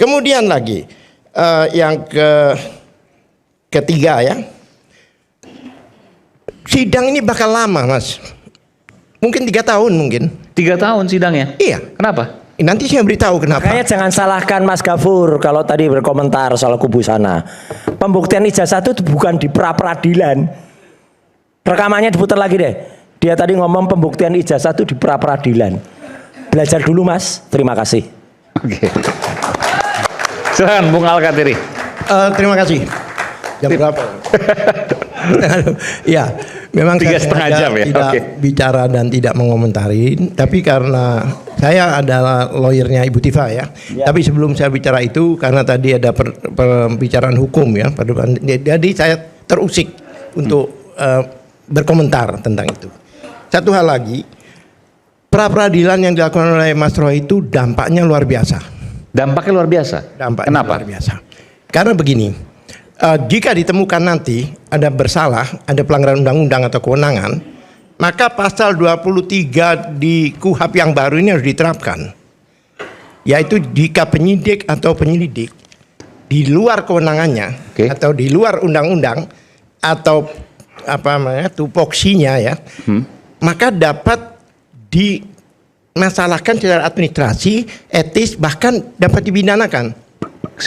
Kemudian lagi yang ketiga ya, sidang ini bakal lama Mas, mungkin 3 tahun mungkin. 3 tahun sidangnya? Iya. Kenapa? Nanti saya beritahu kenapa. Makanya jangan salahkan Mas Gafur kalau tadi berkomentar soal kubu sana. Pembuktian ijazah itu bukan di pra-peradilan. Rekamannya diputar lagi deh. Dia tadi ngomong pembuktian ijazah itu di pra-peradilan. Belajar dulu Mas, terima kasih. Oke. Silakan Bung Al-Katiri. Terima kasih. Jam berapa? Ya, memang 3,5 jam ya. Tidak bicara dan tidak mengomentari. Tapi karena saya adalah lawyernya Ibu Tifa ya. Tapi sebelum saya bicara itu, karena tadi ada pembicaraan hukum ya. Jadi saya terusik untuk berkomentar tentang itu. Satu hal lagi, pra-peradilan yang dilakukan oleh Mas Roy itu dampaknya luar biasa. Dampaknya luar biasa? Dampaknya Kenapa? luar biasa. Karena begini, jika ditemukan nanti ada bersalah, ada pelanggaran undang-undang atau kewenangan, maka pasal 23 di KUHP yang baru ini harus diterapkan. Yaitu jika penyidik atau penyelidik di luar kewenangannya atau di luar undang-undang atau apa namanya tupoksinya ya, maka dapat dimasalahkan secara administrasi, etis, bahkan dapat dipidanakan.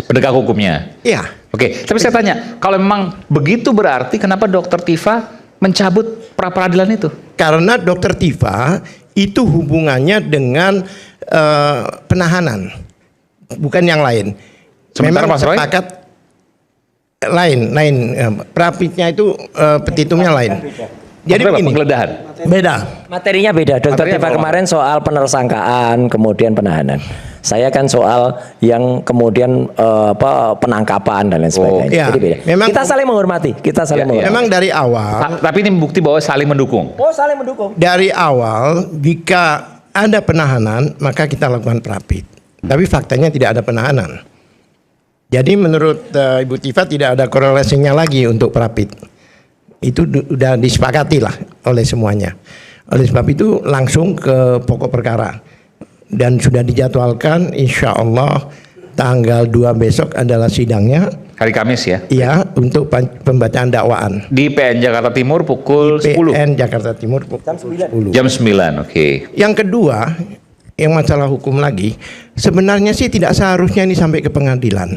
Penegak hukumnya. Iya. Oke, tapi saya tanya, kalau memang begitu berarti kenapa Dokter Tifa mencabut pra-peradilan itu? Karena Dokter Tifa itu hubungannya dengan penahanan, bukan yang lain. Sementara Memang Mas Roy? sepakat lain, prapitnya itu petitumnya lain. Jadi begini, penggeledahan. Beda. Materinya beda. Dokter Tifa kemarin soal penersangkaan, kemudian penahanan. Saya kan soal yang kemudian penangkapan dan lain sebagainya. Iya. Jadi beda. Memang, kita saling menghormati. Kita saling menghormati. Memang dari awal. Tapi ini bukti bahwa saling mendukung. Oh, saling mendukung. Dari awal, jika ada penahanan, maka kita lakukan prapit. Tapi faktanya tidak ada penahanan. Jadi menurut Ibu Tifa tidak ada korelasinya lagi untuk prapit. Itu sudah disepakati lah oleh semuanya. Oleh sebab itu langsung ke pokok perkara. Dan sudah dijadwalkan insya Allah tanggal 2 besok adalah sidangnya. Hari Kamis ya? Iya, untuk pembacaan dakwaan. Di PN Jakarta Timur pukul 10. PN Jakarta Timur pukul 10. Jam 9, oke. Yang kedua, yang masalah hukum lagi, sebenarnya sih tidak seharusnya ini sampai ke pengadilan.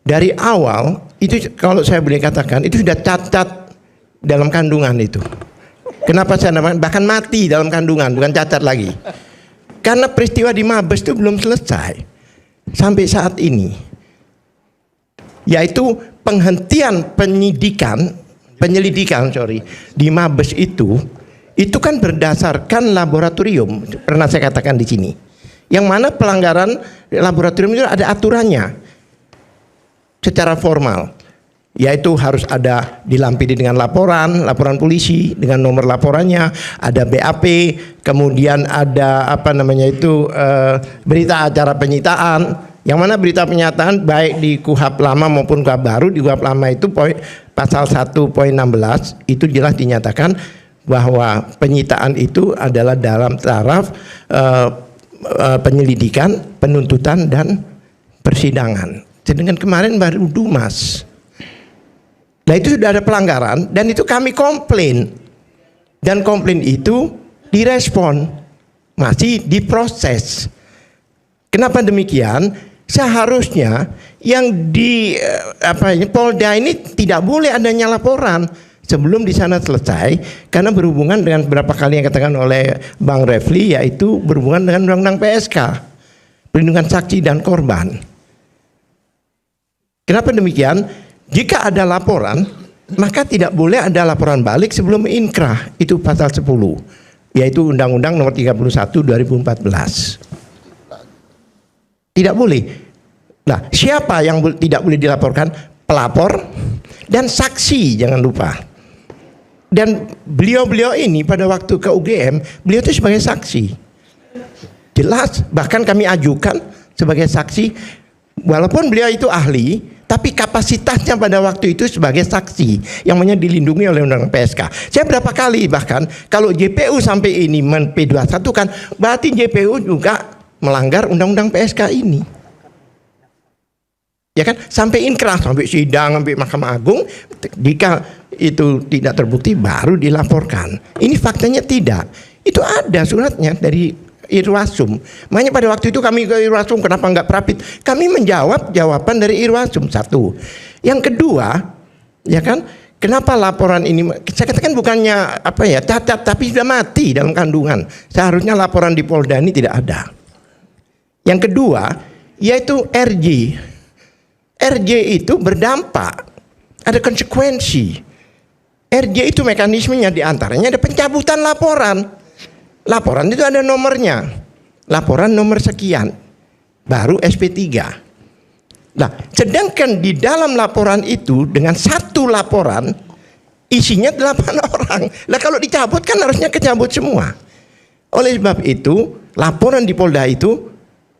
Dari awal, itu kalau saya boleh katakan, itu sudah cacat dalam kandungan itu. Kenapa saya namakan? Bahkan mati dalam kandungan, bukan cacat lagi. Karena peristiwa di Mabes itu belum selesai sampai saat ini. Yaitu penghentian penyelidikan di Mabes itu kan berdasarkan laboratorium. Pernah saya katakan di sini. Yang mana pelanggaran laboratorium itu ada aturannya secara formal. Yaitu harus ada dilampiri dengan laporan polisi dengan nomor laporannya, ada BAP, kemudian ada berita acara penyitaan, yang mana berita penyitaan baik di KUHP lama maupun KUHP baru. Di KUHP lama itu pasal 1.16 itu jelas dinyatakan bahwa penyitaan itu adalah dalam taraf penyelidikan, penuntutan dan persidangan. Sedangkan kemarin baru Dumas. Nah itu sudah ada pelanggaran dan itu kami komplain. Dan komplain itu direspon. Masih diproses. Kenapa demikian? Seharusnya yang di Polda ini tidak boleh adanya laporan sebelum di sana selesai, karena berhubungan dengan beberapa kali yang katakan oleh Bang Refli, yaitu berhubungan dengan undang-undang PSK, perlindungan saksi dan korban. Kenapa demikian? Jika ada laporan, maka tidak boleh ada laporan balik sebelum inkrah. Itu pasal 10, yaitu Undang-Undang Nomor 31 2014. Tidak boleh. Nah, siapa yang tidak boleh dilaporkan? Pelapor dan saksi, jangan lupa. Dan beliau-beliau ini pada waktu ke UGM, beliau itu sebagai saksi. Jelas, bahkan kami ajukan sebagai saksi, walaupun beliau itu ahli, tapi kapasitasnya pada waktu itu sebagai saksi yang dilindungi oleh undang-undang PSK. Saya berapa kali bahkan kalau JPU sampai ini P21 kan berarti JPU juga melanggar undang-undang PSK ini. Ya kan? Sampai inkrah, sampai sidang, sampai Mahkamah Agung. Jika itu tidak terbukti baru dilaporkan. Ini faktanya tidak. Itu ada suratnya dari Irwasum. Makanya pada waktu itu kami ke Irwasum, kenapa nggak Prapit? Kami menjawab jawaban dari Irwasum, satu. Yang kedua, ya kan? Kenapa laporan ini? Saya katakan bukannya apa ya, cacat, tapi sudah mati dalam kandungan. Seharusnya laporan di Polda ini tidak ada. Yang kedua, yaitu RJ. RJ itu berdampak, ada konsekuensi. RJ itu mekanismenya diantaranya ada pencabutan laporan. Laporan itu ada nomornya. Laporan nomor sekian, baru SP3. Nah, sedangkan di dalam laporan itu dengan satu laporan isinya 8 orang. Nah, kalau dicabut kan harusnya kecabut semua. Oleh sebab itu, laporan di Polda itu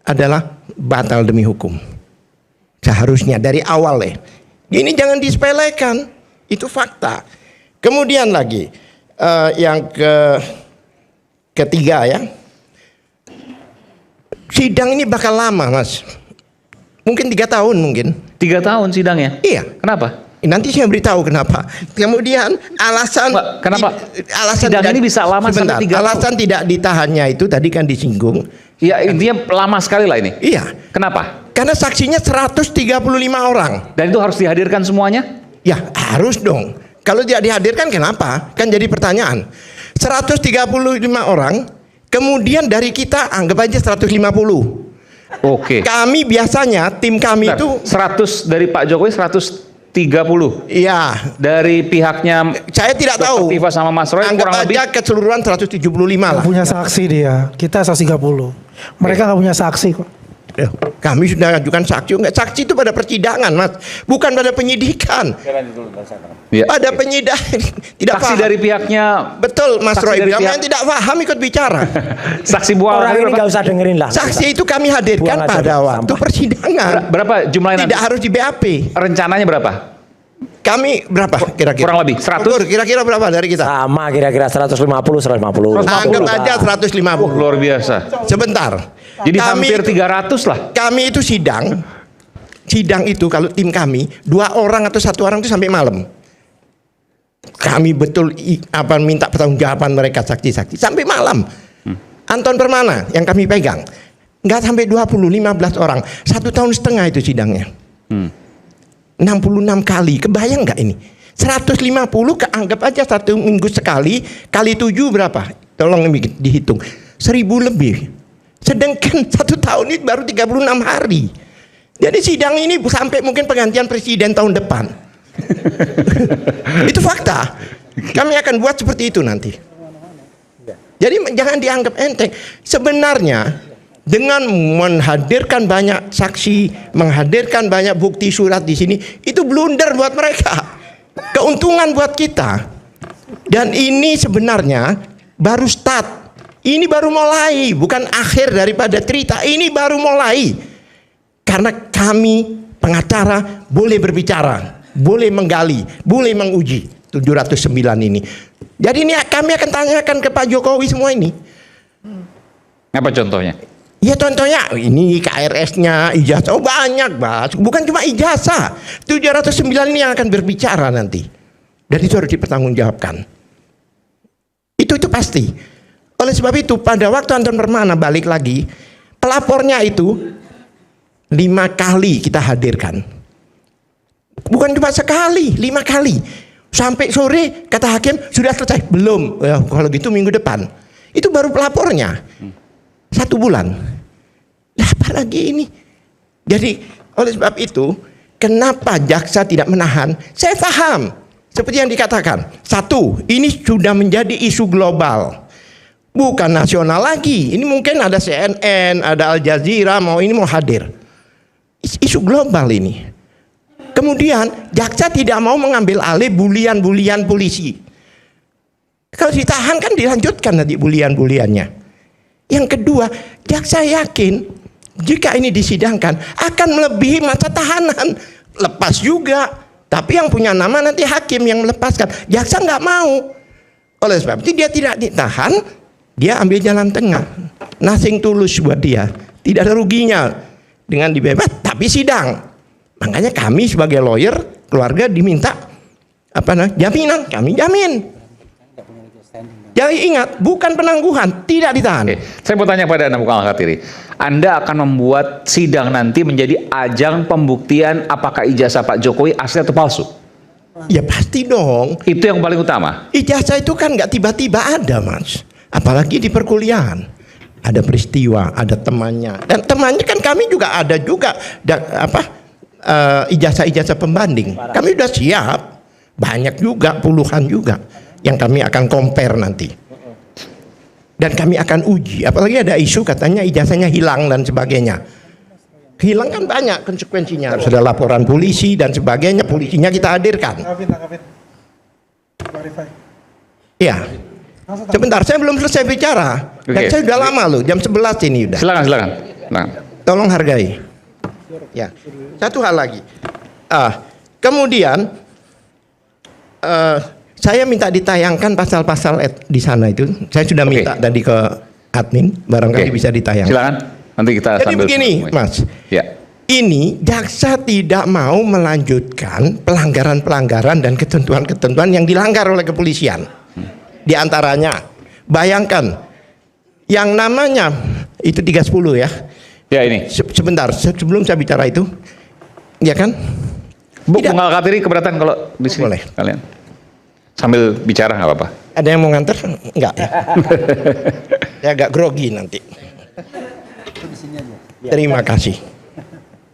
adalah batal demi hukum. Seharusnya dari awal ya. Ini jangan disepelekan. Itu fakta. Kemudian lagi yang ketiga ya. Sidang ini bakal lama, Mas. Mungkin 3 tahun mungkin. 3 tahun sidangnya? Iya. Kenapa? Nanti saya beritahu kenapa. Kemudian alasan kenapa? Alasan sidang ini bisa lama sebentar, sampai 3 tahun? Alasan tidak ditahannya itu tadi kan disinggung. Ya intinya lama sekali lah ini. Iya. Kenapa? Karena saksinya 135 orang. Dan itu harus dihadirkan semuanya? Ya harus dong. Kalau tidak dihadirkan kenapa? Kan jadi pertanyaan. 135 orang, kemudian dari kita anggap aja 150. Oke. Kami biasanya tim kami Bentar, itu 100 dari Pak Jokowi 130. iya. Dari pihaknya Saya tidak Dr. tahu. Tifa sama Mas Roy Anggap kurang aja lebih keseluruhan 175 lah. Punya saksi dia, kita 130. Mereka nggak punya saksi kok. Kami sudah ajukan saksi. Enggak, saksi itu pada persidangan, Mas. Bukan pada penyidikan. Ya. Pada penyidikan. Tidak Saksi paham. dari pihaknya Betul, Mas saksi Roy dari bilang pihak- yang tidak paham ikut bicara. saksi buah Orang ini nggak usah dengerin lah. Saksi itu kami hadirkan Buang aja pada deh, waktu sampah. persidangan. berapa jumlahnya Tidak nanti? harus di BAP. Rencananya berapa? Kami berapa kira-kira? Kurang lebih 100? Ukur, kira-kira berapa dari kita? Sama kira-kira 150, 150. Anggap aja Pak. 150. Luar biasa. Sebentar. Jadi hampir 300 lah. Kami itu sidang itu kalau tim kami 2 orang atau 1 orang itu sampai malam. Kami betul minta pertanggungjawaban mereka saksi-saksi sampai malam. Anton Permana yang kami pegang nggak sampai 20, 15 orang. 1,5 tahun itu sidangnya. 66 kali, kebayang nggak ini? 150 keanggap aja 1 minggu sekali kali 7 berapa? Tolong dihitung. 1.000 lebih. Sedangkan 1 tahun ini baru 36 hari. Jadi sidang ini sampai mungkin penggantian presiden tahun depan. Itu fakta. Kami akan buat seperti itu nanti. Jadi jangan dianggap enteng. Sebenarnya dengan menghadirkan banyak saksi, menghadirkan banyak bukti surat di sini, itu blunder buat mereka. Keuntungan buat kita. Dan ini sebenarnya baru start. Ini baru mulai, bukan akhir daripada cerita. Ini baru mulai. Karena kami pengacara boleh berbicara, boleh menggali, boleh menguji 709 ini. Jadi ini kami akan tanyakan ke Pak Jokowi semua ini. Apa contohnya? Ya contohnya ini KRS-nya, ijazah, oh banyak Mas. Bukan cuma ijazah. 709 ini yang akan berbicara nanti. Dan itu harus dipertanggungjawabkan. Itu pasti. Oleh sebab itu pada waktu Anton Permana balik lagi, pelapornya itu 5 kali kita hadirkan. Bukan cuma sekali, 5 kali. Sampai sore kata hakim sudah selesai. Belum. Ya, kalau gitu minggu depan. Itu baru pelapornya. 1 bulan. Nah, apalagi ini. Jadi oleh sebab itu kenapa jaksa tidak menahan? Saya paham. Seperti yang dikatakan. 1, ini sudah menjadi isu global. Bukan nasional lagi. Ini mungkin ada CNN, ada Al Jazeera mau hadir. Isu global ini. Kemudian jaksa tidak mau mengambil alih bulian-bulian polisi. Kalau ditahan kan dilanjutkan nanti bulian-buliannya. Yang kedua, jaksa yakin jika ini disidangkan akan melebihi masa tahanan. Lepas juga. Tapi yang punya nama nanti hakim yang melepaskan. Jaksa nggak mau. Oleh sebab itu dia tidak ditahan. Dia ambil jalan tengah. Nothing tulus buat dia. Tidak ada ruginya dengan dibebas, tapi sidang. Makanya kami sebagai lawyer, keluarga diminta jaminan, kami jamin. Jadi ingat, bukan penangguhan, tidak ditahan. Oke. Saya mau tanya pada Anda, Bung Al-Khatiri. Anda akan membuat sidang nanti menjadi ajang pembuktian apakah ijazah Pak Jokowi asli atau palsu? Ya pasti dong. Itu yang paling utama. Ijazah itu kan nggak tiba-tiba ada, Mas. Apalagi di perkuliahan. Ada peristiwa, ada temannya. Dan temannya kan kami juga ada juga ijazah-ijazah pembanding. Kami udah siap. Banyak juga, puluhan juga yang kami akan compare nanti. Dan kami akan uji. Apalagi ada isu katanya ijazahnya hilang dan sebagainya. Hilang kan banyak konsekuensinya. Harus ada laporan polisi dan sebagainya. Polisinya kita hadirkan. Iya. Sebentar, saya belum selesai bicara. Dan saya sudah lama loh, jam 11 ini udah. Silakan. Tolong hargai. Ya. Satu hal lagi. Kemudian saya minta ditayangkan pasal-pasal di sana itu. Saya sudah minta tadi ke admin, barangkali bisa ditayangkan. Silakan. Nanti kita Jadi begini, Mas. Ya. Ini jaksa tidak mau melanjutkan pelanggaran-pelanggaran dan ketentuan-ketentuan yang dilanggar oleh kepolisian. Di antaranya, bayangkan yang namanya itu 310 ya. Ya ini. Sebentar, sebelum saya bicara itu, ya kan? Bung Al-Khatiri keberatan kalau di sini? Boleh. Kalian sambil bicara nggak apa-apa. Ada yang mau nganter? Enggak. Ya agak grogi nanti. Terima kasih.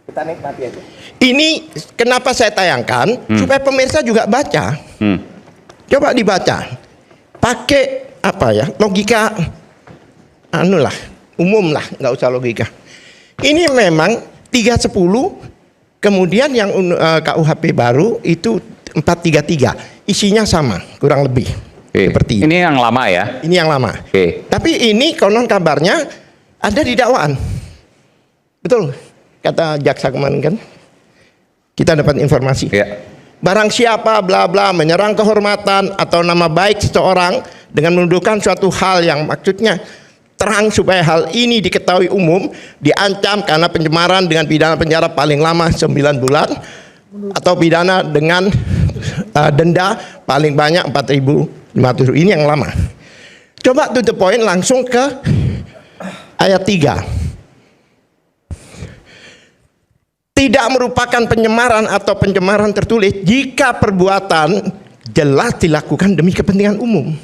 Kita nikmati aja. Ini kenapa saya tayangkan supaya pemirsa juga baca. Coba dibaca. Pakai logika umum lah, nggak usah logika. Ini memang 310, kemudian yang KUHP baru itu 433. Isinya sama, kurang lebih. Seperti ini yang lama ya. Ini yang lama. Tapi ini konon kabarnya ada di dakwaan. Betul, kata jaksa kemarin kan. Kita dapat informasi. Barang siapa bla bla menyerang kehormatan atau nama baik seseorang dengan menuduhkan suatu hal yang maksudnya terang supaya hal ini diketahui umum, diancam karena pencemaran dengan pidana penjara paling lama 9 bulan atau pidana dengan denda paling banyak 4.500. Ini yang lama. Coba to the point, langsung ke ayat 3. Tidak merupakan penyemaran atau pencemaran tertulis jika perbuatan jelas dilakukan demi kepentingan umum.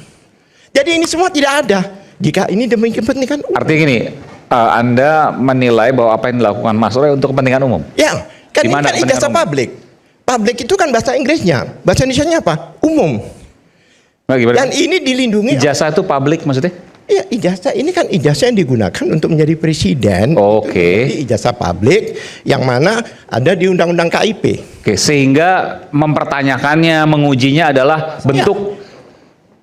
Jadi ini semua tidak ada jika ini demi kepentingan umum. Artinya gini, Anda menilai bahwa apa yang dilakukan Mas Roy untuk kepentingan umum? Ya, kan ini kan ijazah publik. Publik itu kan bahasa Inggrisnya, bahasa Indonesianya apa? Umum. Nah, dan ini dilindungi. Ijazah itu publik maksudnya? Iya, ijazah ini kan ijazah yang digunakan untuk menjadi presiden. Ijazah publik yang mana ada di Undang-Undang KIP. Sehingga mempertanyakannya, mengujinya adalah bentuk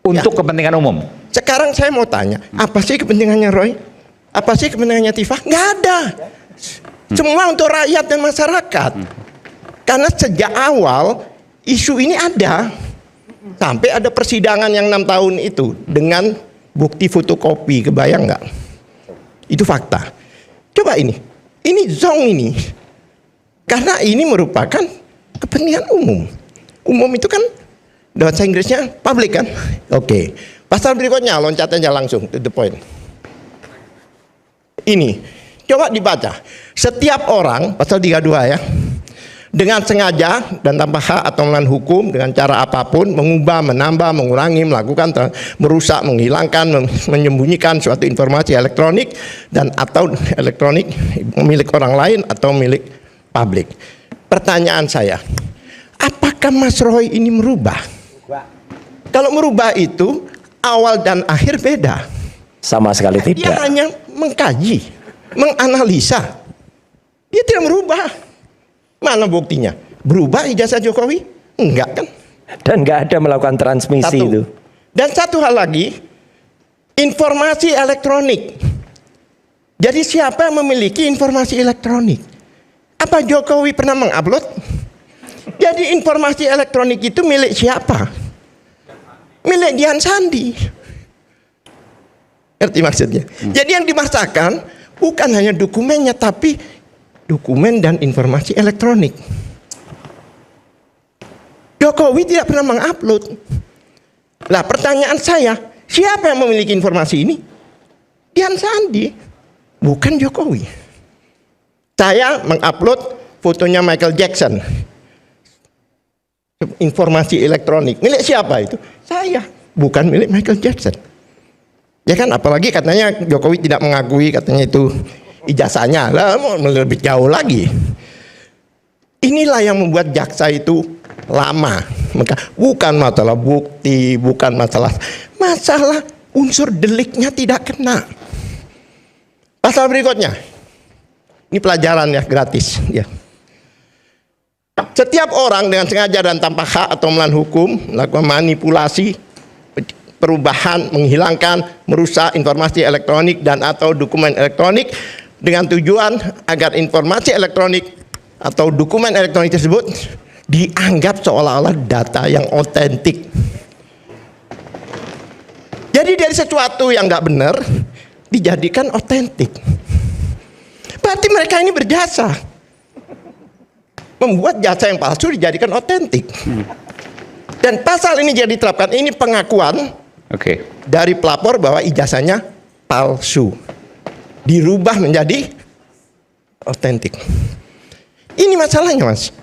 untuk kepentingan umum. Sekarang saya mau tanya, apa sih kepentingannya Roy? Apa sih kepentingannya Tifa? Nggak ada. Semua untuk rakyat dan masyarakat. Karena sejak awal isu ini ada. Sampai ada persidangan yang 6 tahun itu dengan bukti fotokopi, kebayang nggak? Itu fakta. Coba ini zong ini, karena ini merupakan kepentingan umum. Umum itu kan bahasa Inggrisnya public kan? Pasal berikutnya loncat aja langsung to the point. Ini coba dibaca. Setiap orang, pasal 32 ya, dengan sengaja dan tanpa hak atau melawan hukum dengan cara apapun mengubah, menambah, mengurangi, melakukan, merusak, menghilangkan, menyembunyikan suatu informasi elektronik dan atau elektronik milik orang lain atau milik publik. Pertanyaan saya, apakah Mas Roy ini merubah? Kalau merubah itu awal dan akhir beda. Sama sekali tidak. Dia hanya mengkaji, menganalisa. Dia tidak merubah. Mana buktinya? Berubah ijazah Jokowi? Enggak kan? Dan nggak ada melakukan transmisi itu. Dan satu hal lagi, informasi elektronik. Jadi siapa yang memiliki informasi elektronik? Apa Jokowi pernah mengupload? Jadi informasi elektronik itu milik siapa? Milik Dian Sandi. Ngerti maksudnya? Jadi yang dimasakan bukan hanya dokumennya, tapi dokumen dan informasi elektronik. Jokowi tidak pernah mengupload. Lah pertanyaan saya, siapa yang memiliki informasi ini? Dian Sandi, bukan Jokowi. Saya mengupload fotonya Michael Jackson. Informasi elektronik. Milik siapa itu? Saya, bukan milik Michael Jackson. Ya kan, apalagi katanya Jokowi tidak mengakui, katanya itu ijazahnya. Lah mau lebih jauh lagi. Inilah yang membuat jaksa itu lama. Bukan masalah bukti, bukan masalah unsur deliknya tidak kena. Pasal berikutnya. Ini pelajaran ya, gratis ya. Setiap orang dengan sengaja dan tanpa hak atau melawan hukum melakukan manipulasi, perubahan, menghilangkan, merusak informasi elektronik dan atau dokumen elektronik dengan tujuan agar informasi elektronik atau dokumen elektronik tersebut dianggap seolah-olah data yang otentik. Jadi dari sesuatu yang nggak benar dijadikan otentik. Berarti mereka ini berjasa membuat jasa yang palsu dijadikan otentik. Dan pasal ini jadi diterapkan, ini pengakuan dari pelapor bahwa ijazahnya palsu, dirubah menjadi otentik. Ini masalahnya, Mas.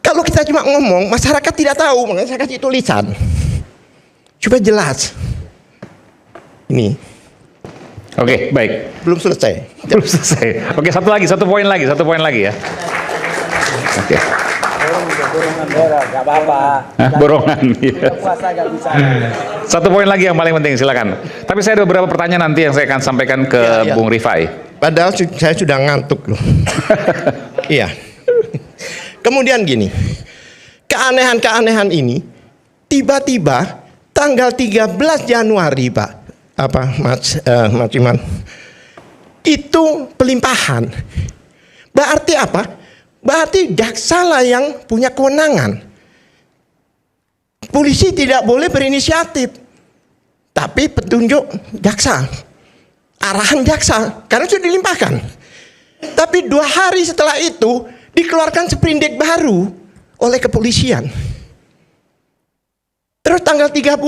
Kalau kita cuma ngomong, masyarakat tidak tahu, makanya saya kasih tulisan supaya jelas. Ini. Oke, baik. Belum selesai. Belum selesai. Oke, satu poin lagi ya. Oke. Gak apa-apa. Borongan. Iya. Puasa gak bisa. Satu poin lagi yang paling penting, silakan. Tapi saya ada beberapa pertanyaan nanti yang saya akan sampaikan ke Bung Rifai. Padahal saya sudah ngantuk loh. Iya. Kemudian gini, keanehan-keanehan ini tiba-tiba tanggal 13 Januari Pak, Mas Iman, itu pelimpahan. Berarti apa? Berarti jaksa lah yang punya kewenangan. Polisi tidak boleh berinisiatif, tapi petunjuk jaksa, arahan jaksa, karena sudah dilimpahkan. Tapi 2 hari setelah itu dikeluarkan sprindik baru oleh kepolisian. Terus tanggal 30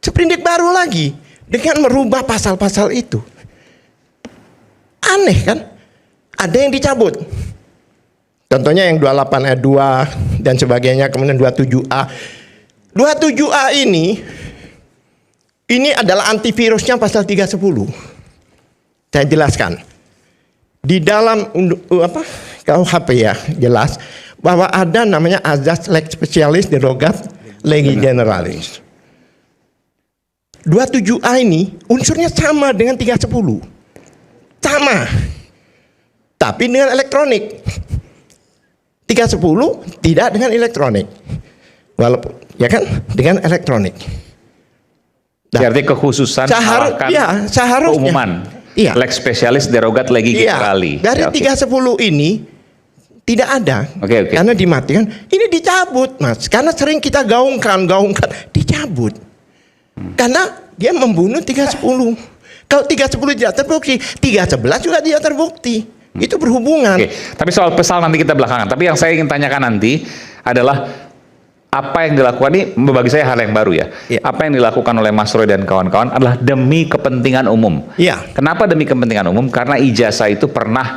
sprindik baru lagi dengan merubah pasal-pasal itu. Aneh kan? Ada yang dicabut. Contohnya yang 28 ayat 2 dan sebagainya, kemudian 27A. 27A ini adalah antivirusnya pasal 310. Saya jelaskan. Di dalam KUHP ya jelas bahwa ada namanya azas lex specialis derogat legi generalis. 27A ini unsurnya sama dengan 310. Sama. Tapi dengan elektronik. 310 tidak dengan elektronik. Walaupun ya kan dengan elektronik. Nah, berarti kekhususan seharusnya keumuman. Iya. Lex specialis derogat legi generali. Dari 310 ini tidak ada. Oke. Karena dimatikan. Ini dicabut, Mas. Karena sering kita gaungkan, dicabut. Karena dia membunuh 310. Kalau 310 tidak terbukti, 311 juga tidak terbukti. Itu berhubungan. Oke. Tapi soal pasal nanti kita belakangan. Tapi yang saya ingin tanyakan nanti adalah apa yang dilakukan ini bagi saya hal yang baru ya. Apa yang dilakukan oleh Mas Roy dan kawan-kawan adalah demi kepentingan umum. Iya. Kenapa demi kepentingan umum? Karena ijazah itu pernah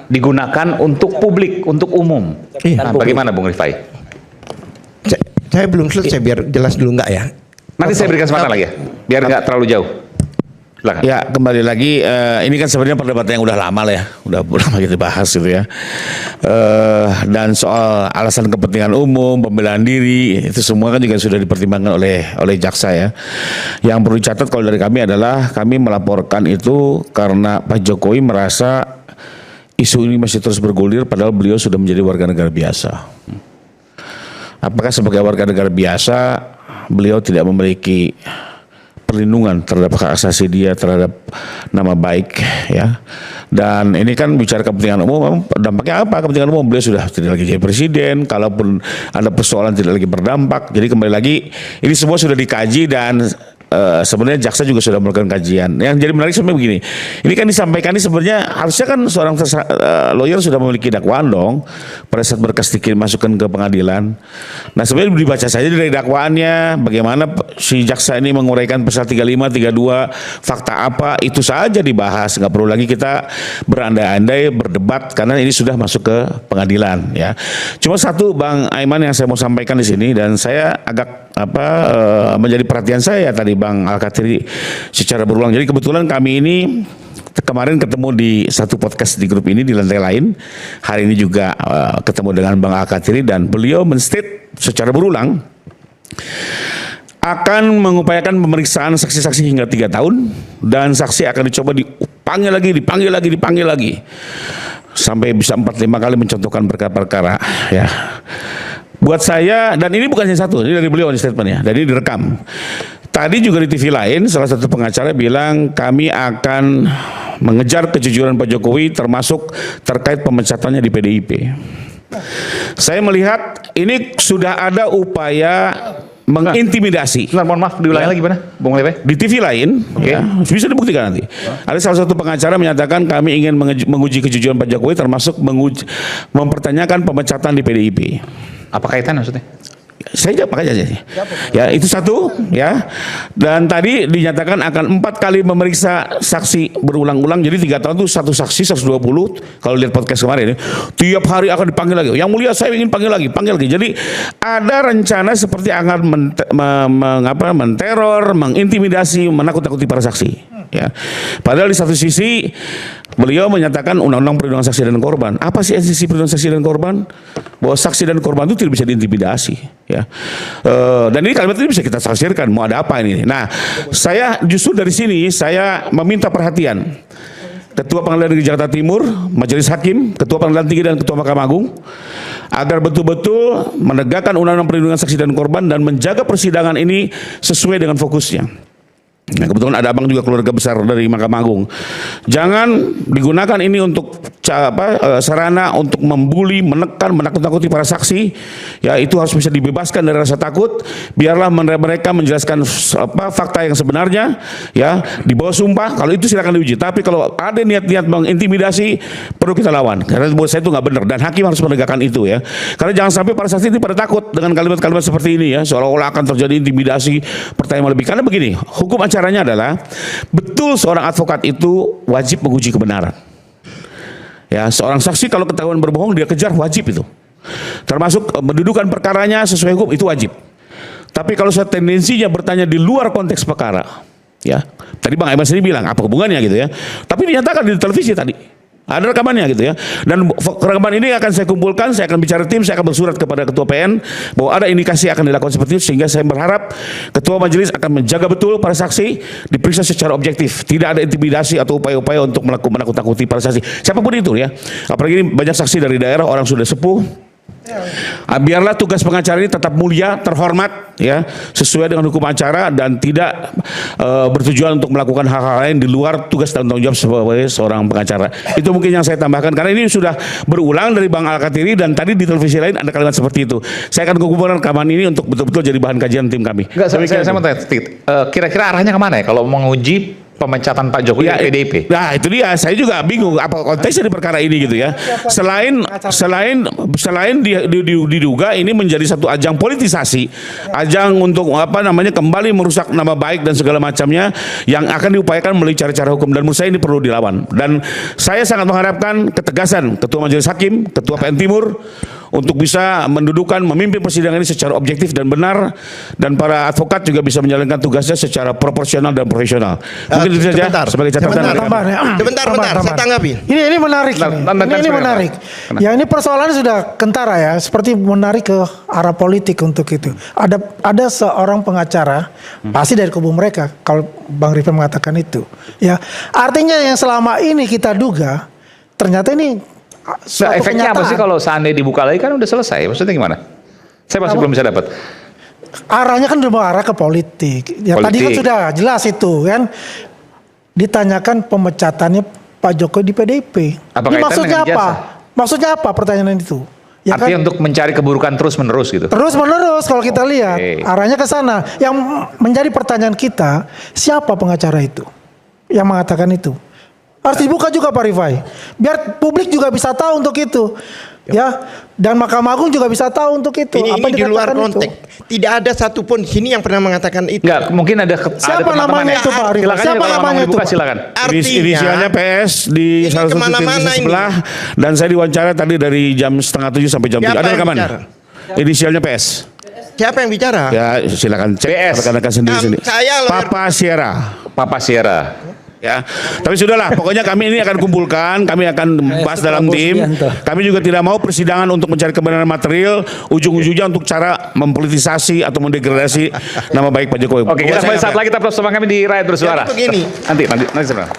digunakan untuk publik, untuk umum. Iya. Nah, bagaimana Bung Rifai? Saya belum selesai, biar jelas dulu enggak ya. Nanti saya berikan kesempatan lagi ya, biar nggak terlalu jauh. Silakan. Ya, kembali lagi, ini kan sebenarnya perdebatan yang udah lama lah ya, udah lama kita bahas gitu ya. Dan soal alasan kepentingan umum, pembelaan diri, itu semua kan juga sudah dipertimbangkan oleh jaksa ya. Yang perlu dicatat kalau dari kami adalah kami melaporkan itu karena Pak Jokowi merasa isu ini masih terus bergulir, padahal beliau sudah menjadi warga negara biasa. Apakah sebagai warga negara biasa beliau tidak memiliki perlindungan terhadap hak asasi dia, terhadap nama baik ya. Dan ini kan bicara kepentingan umum, dampaknya apa? Kepentingan umum, beliau sudah tidak lagi jadi presiden, kalaupun ada persoalan tidak lagi berdampak. Jadi kembali lagi ini semua sudah dikaji dan sebenarnya jaksa juga sudah melakukan kajian. Yang jadi menarik sebenarnya begini, ini kan disampaikan ini sebenarnya harusnya kan seorang lawyer sudah memiliki dakwaan dong pada saat berkas dimasukkan ke pengadilan. Nah sebenarnya dibaca saja dari dakwaannya, bagaimana si jaksa ini menguraikan pasal 35, 32, fakta apa, itu saja dibahas, nggak perlu lagi kita berandai-andai berdebat karena ini sudah masuk ke pengadilan ya. Cuma satu Bang Aiman yang saya mau sampaikan di sini dan saya agak menjadi perhatian saya tadi Bang Al-Kathiri secara berulang. Jadi kebetulan kami ini kemarin ketemu di satu podcast di grup ini di lantai lain. Hari ini juga ketemu dengan Bang Al-Kathiri dan beliau men-state secara berulang akan mengupayakan pemeriksaan saksi-saksi hingga 3 tahun dan saksi akan dicoba dipanggil lagi sampai bisa 4-5 kali mencontohkan perkara-perkara ya. Buat saya, dan ini bukan hanya satu, ini dari beliau di statementnya, dan ini direkam. Tadi juga di TV lain, salah satu pengacara bilang kami akan mengejar kejujuran Pak Jokowi termasuk terkait pemecatannya di PDIP. Saya melihat ini sudah ada upaya mengintimidasi. Sebentar, mohon maaf, diulangi lagi mana, Bung Lepe? Di TV lain, ya, bisa dibuktikan nanti. Ada salah satu pengacara menyatakan kami ingin menguji kejujuran Pak Jokowi termasuk mempertanyakan pemecatan di PDIP. Apa kaitan maksudnya? Saya jawab aja sih. Ya itu satu ya. Dan tadi dinyatakan akan 4 kali memeriksa saksi berulang-ulang. Jadi 3 tahun itu satu saksi 120. Kalau lihat podcast kemarin, tiap hari akan dipanggil lagi. Yang mulia saya ingin panggil lagi. Jadi ada rencana seperti akan menteror, mengintimidasi, menakut-nakuti para saksi. Ya, padahal di satu sisi beliau menyatakan undang-undang perlindungan saksi dan korban. Apa sih esensi perlindungan saksi dan korban? Bahwa saksi dan korban itu tidak bisa diintimidasi. Ya, dan ini kalimat ini bisa kita tafsirkan. Mau ada apa ini? Nah, saya justru dari sini saya meminta perhatian Ketua Pengadilan Negeri Jakarta Timur, Majelis Hakim, Ketua Pengadilan Tinggi dan Ketua Mahkamah Agung agar betul-betul menegakkan undang-undang perlindungan saksi dan korban dan menjaga persidangan ini sesuai dengan fokusnya. Nah, kebetulan ada abang juga keluarga besar dari Mahkamah Agung. Jangan digunakan ini untuk sarana untuk membuli, menekan, menakut-nakuti para saksi. Ya itu harus bisa dibebaskan dari rasa takut. Biarlah mereka menjelaskan fakta yang sebenarnya. Ya di bawah sumpah. Kalau itu silakan diuji. Tapi kalau ada niat-niat mengintimidasi, perlu kita lawan. Karena buat saya itu nggak benar dan hakim harus menegakkan itu ya. Karena jangan sampai para saksi ini pada takut dengan kalimat-kalimat seperti ini ya. Seolah-olah akan terjadi intimidasi, pertanyaan lebih. Karena begini, hukum acaranya adalah betul seorang advokat itu wajib menguji kebenaran. Ya, seorang saksi kalau ketahuan berbohong dia kejar wajib itu. Termasuk mendudukan perkaranya sesuai hukum itu wajib. Tapi kalau saya tendensinya bertanya di luar konteks perkara, ya. Tadi Bang Aiman sendiri bilang apa hubungannya gitu ya. Tapi dinyatakan di televisi tadi. Ada rekamannya gitu ya. Dan rekaman ini akan saya kumpulkan, saya akan bicara tim, saya akan bersurat kepada Ketua PN bahwa ada indikasi akan dilakukan seperti itu sehingga saya berharap Ketua Majelis akan menjaga betul para saksi diperiksa secara objektif. Tidak ada intimidasi atau upaya-upaya untuk menakut-nakuti para saksi. Siapapun itu ya. Apalagi ini banyak saksi dari daerah, orang sudah sepuh. Biarlah tugas pengacara ini tetap mulia, terhormat ya, sesuai dengan hukum acara dan tidak bertujuan untuk melakukan hal-hal lain di luar tugas dan tanggung jawab sebagai seorang pengacara. Itu mungkin yang saya tambahkan karena ini sudah berulang dari Bang Al-Kathiri dan tadi di televisi lain ada kalimat seperti itu. Saya akan kumpulkan rekaman ini untuk betul-betul jadi bahan kajian tim kami. Enggak, saya mau tanya, kira-kira arahnya kemana ya kalau menguji pemecatan Pak Jokowi dari PDIP? Nah itu dia, saya juga bingung apa konteksnya di perkara ini gitu ya. Selain diduga ini menjadi satu ajang politisasi, ajang untuk kembali merusak nama baik dan segala macamnya yang akan diupayakan melalui cara-cara hukum dan menurut saya ini perlu dilawan. Dan saya sangat mengharapkan ketegasan Ketua Majelis Hakim, Ketua PN Timur untuk bisa mendudukan, memimpin persidangan ini secara objektif dan benar dan para advokat juga bisa menjalankan tugasnya secara proporsional dan profesional. Mungkin itu saja sebagai catatan. Sebentar, saya tanggapi. Ini menarik. Ini menarik. Ya ini persoalannya sudah kentara ya, seperti menarik ke arah politik untuk itu. Ada seorang pengacara pasti dari kubu mereka kalau Bang Rifan mengatakan itu. Ya, artinya yang selama ini kita duga ternyata ini efeknya apa sih kalau seandainya dibuka lagi kan udah selesai? Maksudnya gimana? Saya masih belum bisa dapat. Arahnya kan udah mengarah ke politik. Ya tadi kan sudah jelas itu kan. Ditanyakan pemecatannya Pak Jokowi di PDIP. Ini maksudnya apa? Maksudnya apa pertanyaan itu? Ya Artinya untuk mencari keburukan terus-menerus gitu. Terus menerus kalau kita lihat arahnya ke sana. Yang menjadi pertanyaan kita, siapa pengacara itu yang mengatakan itu? Harus dibuka juga Pak Rifai, biar publik juga bisa tahu untuk itu, ya. Dan Mahkamah Agung juga bisa tahu untuk itu. Ini di luar konteks. Tidak ada satupun di sini yang pernah mengatakan itu. Enggak, mungkin ada Siapa ada namanya teman-teman itu Pak Rifai? Silakan Siapa kalau mau namanya itu? dibuka Pak? silakan. Artinya Inisialnya PS di ini salah satu kemana-mana televisi ini. sebelah, dan saya diwawancara tadi dari jam 6:30 sampai jam 3. Siapa Ada yang rekaman. bicara? Inisialnya PS. Siapa yang bicara? Ya silakan cek PS. rekan-rekan sendiri sendiri. Saya lawyer. Papa Sierra. Papa Sierra. Ya, tapi sudahlah. Pokoknya kami ini akan kumpulkan, kami akan bahas dalam tim. Kami juga tidak mau persidangan untuk mencari kebenaran material, ujung-ujungnya untuk cara mempolitisasi atau mendegradasi nama baik Pak Jokowi. Oke, kita kembali saat lagi, kita bersama kami di Rakyat Bersuara. Ya, begini. Nanti sebentar.